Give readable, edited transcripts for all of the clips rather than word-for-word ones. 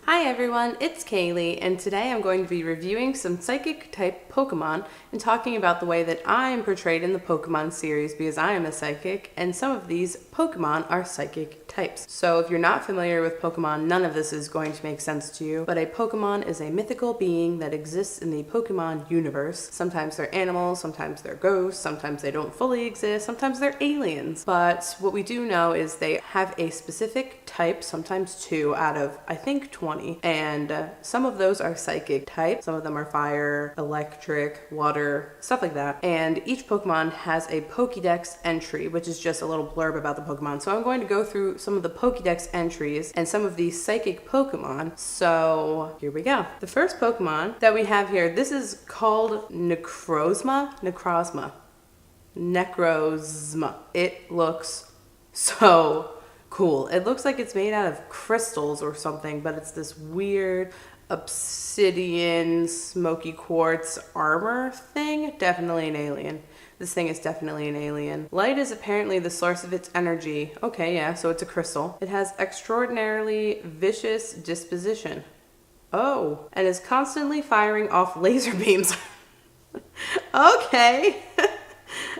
Hi everyone, it's Kailei, and today I'm going to be reviewing some psychic type Pokemon and talking about the way that I am portrayed in the Pokemon series because I am a psychic, and some of these Pokemon are psychic types. So if you're not familiar with Pokemon, none of this is going to make sense to you, but a Pokemon is a mythical being that exists in the Pokemon universe. Sometimes they're animals, sometimes they're ghosts, sometimes they don't fully exist, sometimes they're aliens. But what we do know is they have a specific type, sometimes two out of, I think, 20. And some of those are psychic types. Some of them are fire, electric, water, stuff like that. And each Pokemon has a Pokédex entry, which is just a little blurb about the Pokemon. So I'm going to go through some of the Pokédex entries and some of these psychic Pokemon. So here we go. The first Pokemon that we have here, this is called Necrozma. It looks so cool. It looks like it's made out of crystals or something, but it's this weird obsidian smoky quartz armor thing. Definitely an alien. This thing is definitely an alien. Light is apparently the source of its energy. Okay, yeah, so it's a crystal. It has extraordinarily vicious disposition. Oh, and is constantly firing off laser beams. Okay.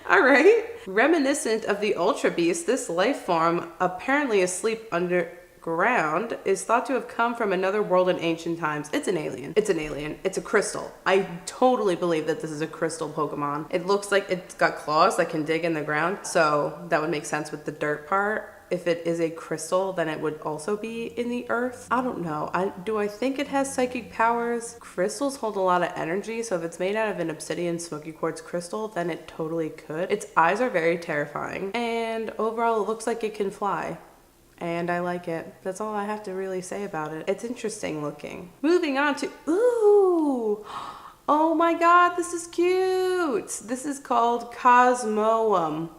All right. Reminiscent of the Ultra Beast, this life form, apparently asleep underground, is thought to have come from another world in ancient times. It's an alien. It's an alien. It's a crystal. I totally believe that this is a crystal Pokemon. It looks like it's got claws that can dig in the ground, so that would make sense with the dirt part. If it is a crystal, then it would also be in the earth. I don't know. Do I think it has psychic powers? Crystals hold a lot of energy, so if it's made out of an obsidian smoky quartz crystal, then it totally could. Its eyes are very terrifying, and overall it looks like it can fly. And I like it. That's all I have to really say about it. It's interesting looking. Moving on to, ooh! Oh my god, this is cute! This is called Cosmo M.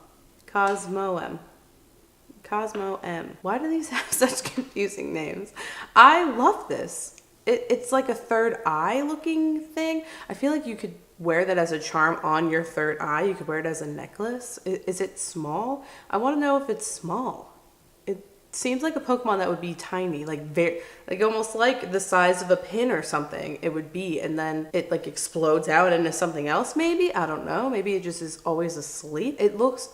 Why do these have such confusing names? I love this. It's like a third eye looking thing. I feel like you could wear that as a charm on your third eye. You could wear it as a necklace. Is it small? I want to know if it's small. It seems like a Pokemon that would be tiny, like almost like the size of a pin or something it would be, and then it like explodes out into something else maybe. I don't know. Maybe it just is always asleep. It looks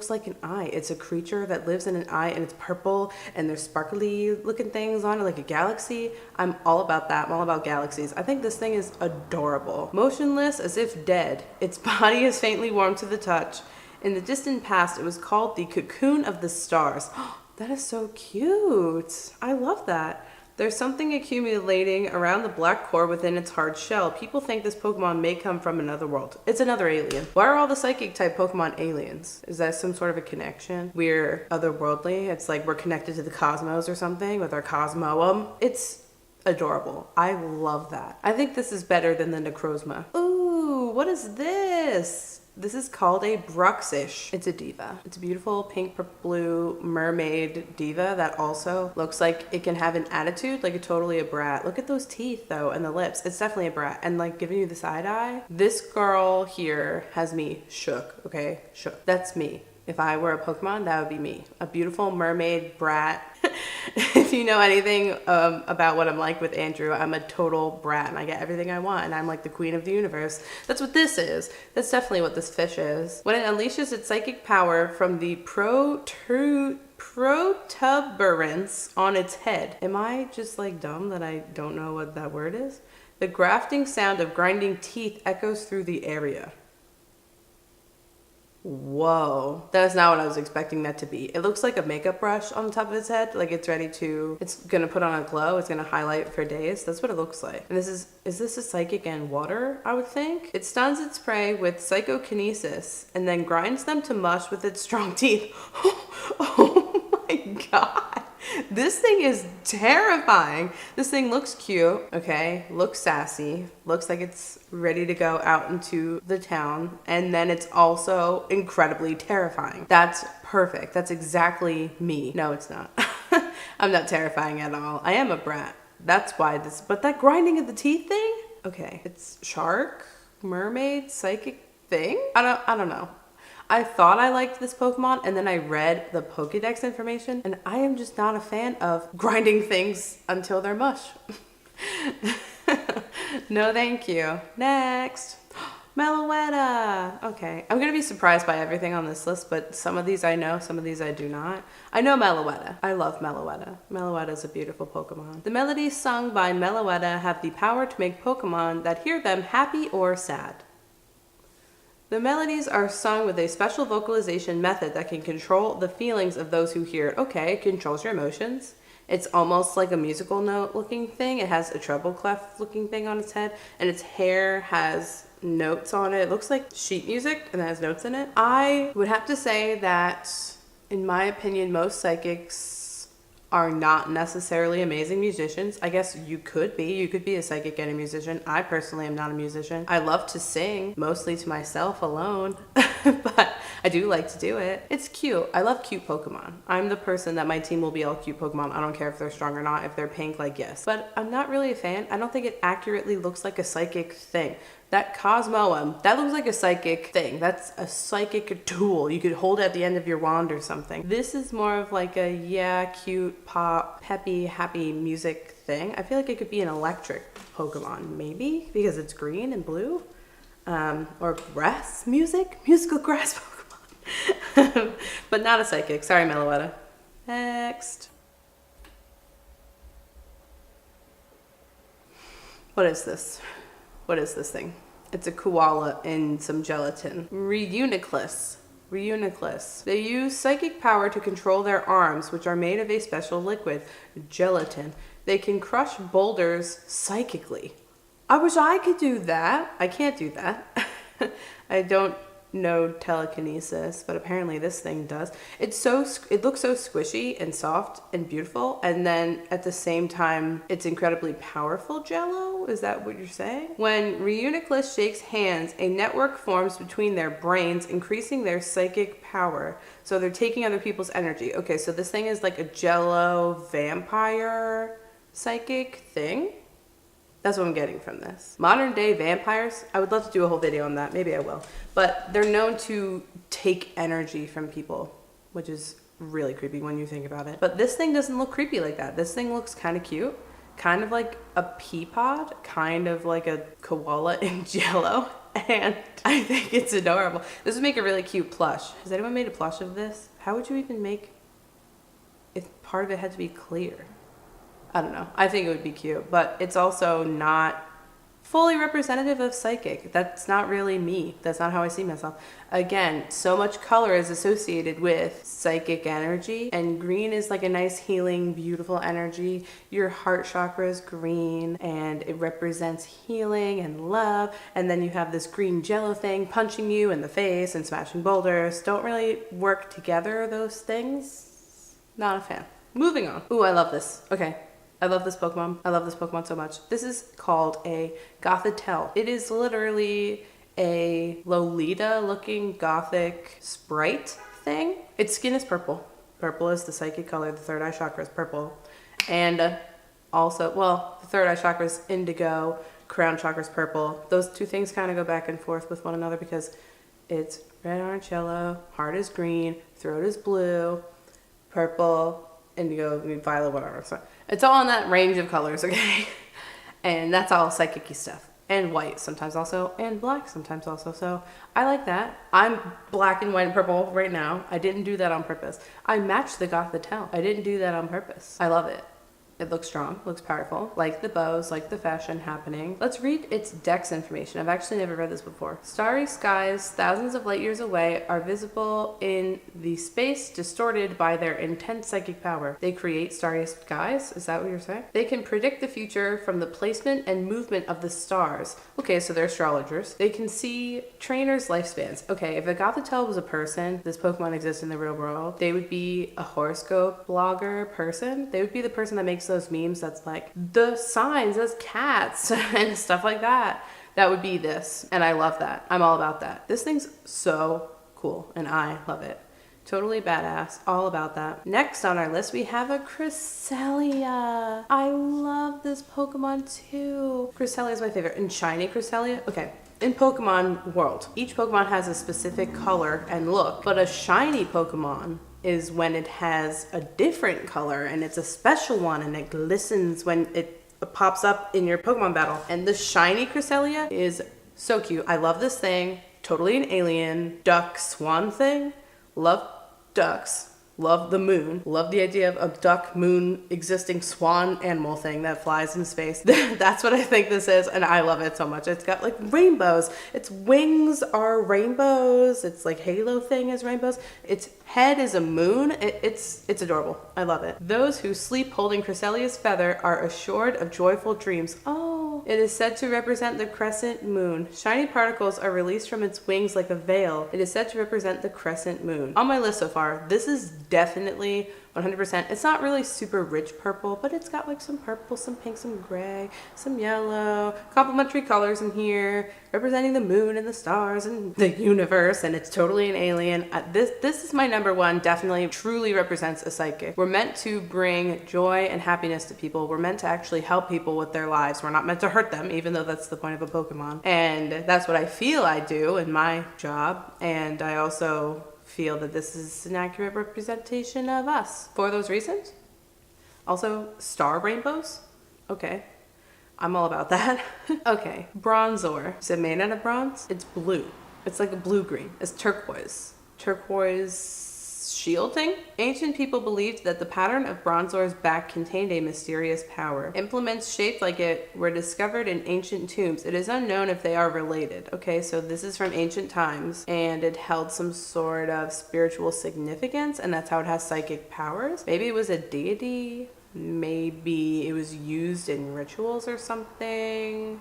like an eye. It's a creature that lives in an eye, and it's purple, and there's sparkly looking things on it like a galaxy. I'm all about that. I'm all about galaxies. I think this thing is adorable. Motionless as if dead. Its body is faintly warm to the touch. In the distant past, it was called the Cocoon of the Stars. That is so cute. I love that. There's something accumulating around the black core within its hard shell. People think this Pokemon may come from another world. It's another alien. Why are all the psychic type Pokemon aliens? Is that some sort of a connection? We're otherworldly. It's like we're connected to the cosmos or something with our Cosmoem. It's adorable. I love that. I think this is better than the Necrozma. Ooh, what is this? This is called a Bruxish. It's a diva. It's a beautiful pink blue mermaid diva that also looks like it can have an attitude, like totally a brat. Look at those teeth though and the lips. It's definitely a brat. And like giving you the side eye. This girl here has me shook, okay? Shook. That's me. If I were a Pokemon, that would be me. A beautiful mermaid brat. If you know anything about what I'm like with Andrew, I'm a total brat and I get everything I want and I'm like the queen of the universe. That's what this is. That's definitely what this fish is. When it unleashes its psychic power from the protuberance on its head. Am I just like dumb that I don't know what that word is? The grafting sound of grinding teeth echoes through the area. Whoa, that's not what I was expecting that to be. It looks like a makeup brush on the top of its head, like it's gonna put on a glow, it's gonna highlight for days. That's what it looks like. And is this a psychic and water, I would think? It stuns its prey with psychokinesis and then grinds them to mush with its strong teeth. Oh my god. This thing is terrifying. This thing looks cute, okay? Looks sassy. Looks like it's ready to go out into the town. And then it's also incredibly terrifying. That's perfect. That's exactly me. No, it's not. I'm not terrifying at all. I am a brat. That's why but that grinding of the teeth thing? Okay, it's shark, mermaid, psychic thing? I don't know. I thought I liked this Pokemon, and then I read the Pokedex information, and I am just not a fan of grinding things until they're mush. No, thank you. Next. Meloetta. Okay, I'm gonna be surprised by everything on this list, but some of these I know, some of these I do not. I know Meloetta. I love Meloetta. Meloetta is a beautiful Pokemon. The melodies sung by Meloetta have the power to make Pokemon that hear them happy or sad. The melodies are sung with a special vocalization method that can control the feelings of those who hear it. Okay, it controls your emotions. It's almost like a musical note looking thing. It has a treble clef looking thing on its head, and its hair has notes on it. It looks like sheet music and it has notes in it. I would have to say that, in my opinion, most psychics are not necessarily amazing musicians. I guess you could be. You could be a psychic and a musician. I personally am not a musician. I love to sing, mostly to myself alone, but I do like to do it. It's cute. I love cute Pokemon. I'm the person that my team will be all cute Pokemon. I don't care if they're strong or not. If they're pink, like, yes. But I'm not really a fan. I don't think it accurately looks like a psychic thing. That Cosmoem, that looks like a psychic thing. That's a psychic tool. You could hold at the end of your wand or something. This is more of like a, yeah, cute, pop, peppy, happy music thing. I feel like it could be an electric Pokemon, maybe, because it's green and blue. Or grass music? Musical grass Pokemon. But not a psychic. Sorry, Meloetta. Next. What is this? What is this thing? It's a koala in some gelatin. Reuniclus. They use psychic power to control their arms, which are made of a special liquid, gelatin. They can crush boulders psychically. I wish I could do that. I can't do that. I don't know telekinesis, but apparently this thing does. It looks so squishy and soft and beautiful, and then at the same time it's incredibly powerful jello. Is that what you're saying? When Reuniclus shakes hands, a network forms between their brains, increasing their psychic power. So they're taking other people's energy. Okay, so this thing is like a jello vampire psychic thing. That's what I'm getting from this. Modern day vampires, I would love to do a whole video on that. Maybe I will. But they're known to take energy from people, which is really creepy when you think about it. But this thing doesn't look creepy like that. This thing looks kind of cute. Kind of like a pea pod. Kind of like a koala in jello. And I think it's adorable. This would make a really cute plush. Has anyone made a plush of this? How would you even make, if part of it had to be clear? I don't know. I think it would be cute, but it's also not fully representative of psychic. That's not really me. That's not how I see myself. Again, so much color is associated with psychic energy, and green is like a nice healing, beautiful energy. Your heart chakra is green, and it represents healing and love. And then you have this green jello thing punching you in the face and smashing boulders. Don't really work together, those things. Not a fan. Moving on. Ooh, I love this. Okay. I love this Pokemon. I love this Pokemon so much. This is called a Gothitelle. It is literally a Lolita looking gothic sprite thing. Its skin is purple. Purple is the psychic color. The third eye chakra is purple. And also, well, the third eye chakra is indigo. Crown chakra is purple. Those two things kind of go back and forth with one another because it's red, orange, yellow, heart is green, throat is blue, purple, indigo, violet, whatever. So it's all in that range of colors, okay? And that's all psychic-y stuff. And white sometimes also, and black sometimes also. So I like that. I'm black and white and purple right now. I didn't do that on purpose. I matched the Gothitelle. I didn't do that on purpose. I love it. It looks strong, looks powerful, like the bows, like the fashion happening. Let's read its dex information. I've actually never read this before. Starry skies thousands of light years away are visible in the space distorted by their intense psychic power. They create starry skies? Is that what you're saying? They can predict the future from the placement and movement of the stars. Okay, so they're astrologers. They can see trainers' lifespans. Okay, if a Gothitelle was a person, this Pokemon exists in the real world, they would be a horoscope blogger person. They would be the person that makes those memes that's like the signs as cats and stuff like that. That would be this, and I love that. I'm all about that. This thing's so cool and I love it. Totally badass. All about that. Next on our list, we have a Cresselia. I love this Pokemon too. Cresselia is my favorite. And shiny Cresselia? Okay. In Pokemon world, each Pokemon has a specific color and look, but a shiny Pokemon is when it has a different color and it's a special one and it glistens when it pops up in your Pokemon battle. And the shiny Cresselia is so cute. I love this thing. Totally an alien duck swan thing. Love ducks. Love the moon. Love the idea of a duck, moon, existing swan animal thing that flies in space. That's what I think this is, and I love it so much. It's got like rainbows. Its wings are rainbows. Its like halo thing is rainbows. Its head is a moon. It's adorable. I love it. Those who sleep holding Cresselia's feather are assured of joyful dreams. Oh, it is said to represent the crescent moon. Shiny particles are released from its wings like a veil. It is said to represent the crescent moon. On my list so far, this is definitely 100%. It's not really super rich purple, but it's got like some purple, some pink, some gray, some yellow, complementary colors in here, representing the moon and the stars and the universe, and it's totally an alien. This is my number one, definitely truly represents a psychic. We're meant to bring joy and happiness to people. We're meant to actually help people with their lives. We're not meant to hurt them, even though that's the point of a Pokemon. And that's what I feel I do in my job. And I also feel that this is an accurate representation of us for those reasons. Also, star rainbows. Okay, I'm all about that. Okay, Bronzor. Is it made out of bronze? It's blue. It's like a blue-green. It's turquoise. Turquoise shielding? Ancient people believed that the pattern of Bronzor's back contained a mysterious power. Implements shaped like it were discovered in ancient tombs. It is unknown if they are related. Okay, so this is from ancient times, and it held some sort of spiritual significance, and that's how it has psychic powers. Maybe it was a deity. Maybe it was used in rituals or something.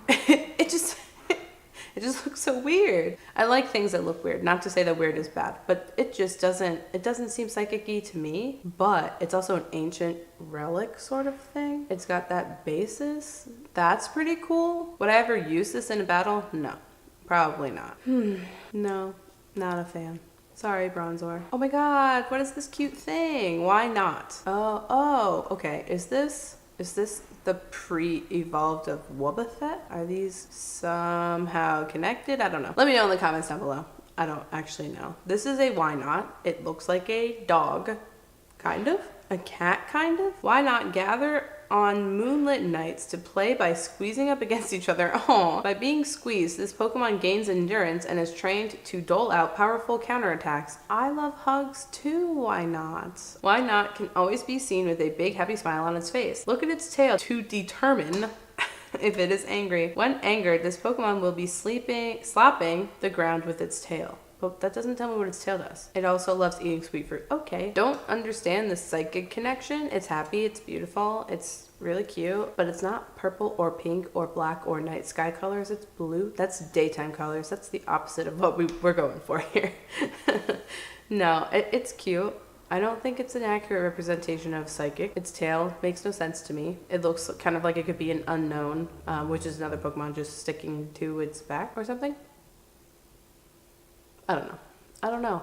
It just looks so weird. I like things that look weird. Not to say that weird is bad, but it doesn't seem psychic-y to me. But it's also an ancient relic sort of thing. It's got that basis. That's pretty cool. Would I ever use this in a battle? No, probably not. No, not a fan. Sorry, Bronzor. Oh my god, what is this cute thing? Why not? Oh, okay. Is this the pre-evolved of Wobbuffet? Are these somehow connected? I don't know. Let me know in the comments down below. I don't actually know. This is a why not. It looks like a dog, kind of. A cat, kind of. Why not gather on moonlit nights to play by squeezing up against each other? Oh, by being squeezed, this Pokemon gains endurance and is trained to dole out powerful counterattacks. I love hugs too, why not? Why not can always be seen with a big happy smile on its face. Look at its tail to determine if it is angry. When angered, this Pokemon will be slapping the ground with its tail. But that doesn't tell me what its tail does. It also loves eating sweet fruit. Okay. Don't understand the psychic connection. It's happy, it's beautiful, it's really cute, but it's not purple or pink or black or night sky colors. It's blue. That's daytime colors. That's the opposite of what we're going for here. No, it's cute. I don't think it's an accurate representation of psychic. Its tail makes no sense to me. It looks kind of like it could be an unknown, which is another Pokemon just sticking to its back or something. I don't know.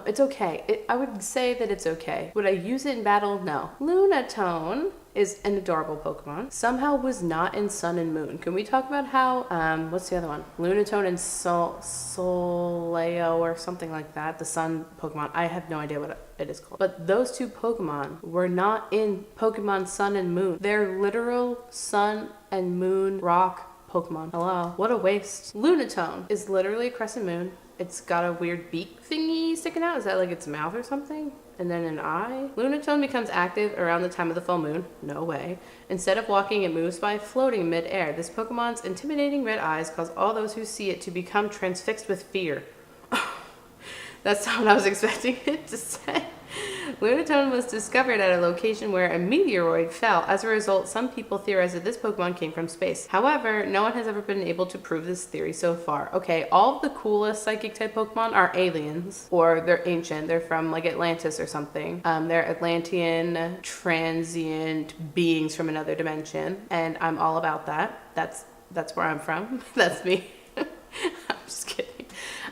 It's okay. I would say that it's okay. Would I use it in battle? No. Lunatone is an adorable Pokemon. Somehow was not in Sun and Moon. Can we talk about how, what's the other one? Lunatone and Soleo or something like that. The Sun Pokemon. I have no idea what it is called. But those two Pokemon were not in Pokemon Sun and Moon. They're literal Sun and Moon rock Pokemon. Hello. What a waste. Lunatone is literally a crescent moon. It's got a weird beak thingy sticking out. Is that like its mouth or something? And then an eye. Lunatone becomes active around the time of the full moon. No way. Instead of walking, it moves by floating mid-air. This Pokemon's intimidating red eyes cause all those who see it to become transfixed with fear. That's not what I was expecting it to say. Lunatone was discovered at a location where a meteoroid fell. As a result, some people theorize that this Pokemon came from space. However, no one has ever been able to prove this theory so far. Okay, all of the coolest psychic type Pokemon are aliens, or they're ancient. They're from like Atlantis or something. They're Atlantean transient beings from another dimension, and I'm all about that. That's where I'm from. That's me. I'm just kidding.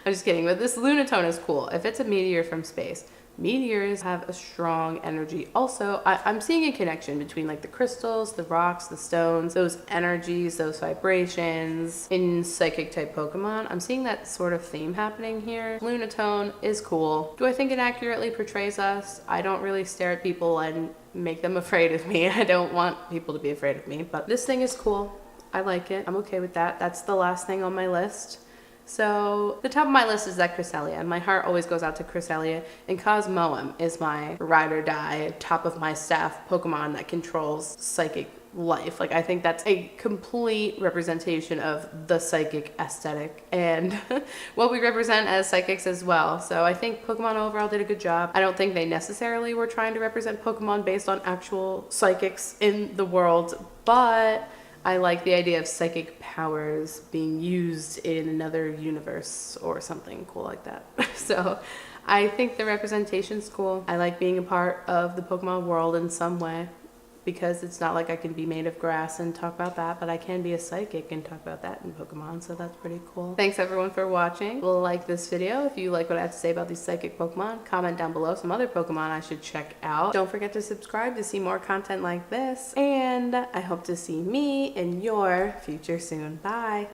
I'm just kidding, but this Lunatone is cool. If it's a meteor from space, meteors have a strong energy. Also, I'm seeing a connection between like the crystals, the rocks, the stones, those energies, those vibrations in psychic type Pokemon. I'm seeing that sort of theme happening here. Lunatone is cool. Do I think it accurately portrays us? I don't really stare at people and make them afraid of me. I don't want people to be afraid of me, but this thing is cool. I like it. I'm okay with that. That's the last thing on my list. So the top of my list is that Cresselia, and my heart always goes out to Cresselia, and Cosmoem is my ride or die, top of my staff Pokemon that controls psychic life. Like, I think that's a complete representation of the psychic aesthetic and what we represent as psychics as well. So I think Pokemon overall did a good job. I don't think they necessarily were trying to represent Pokemon based on actual psychics in the world, but I like the idea of psychic powers being used in another universe or something cool like that. So I think the representation's cool. I like being a part of the Pokemon world in some way, because it's not like I can be made of grass and talk about that, but I can be a psychic and talk about that in Pokemon, so that's pretty cool. Thanks everyone for watching. Like this video if you like what I have to say about these psychic Pokemon. Comment down below some other Pokemon I should check out. Don't forget to subscribe to see more content like this, and I hope to see me in your future soon. Bye!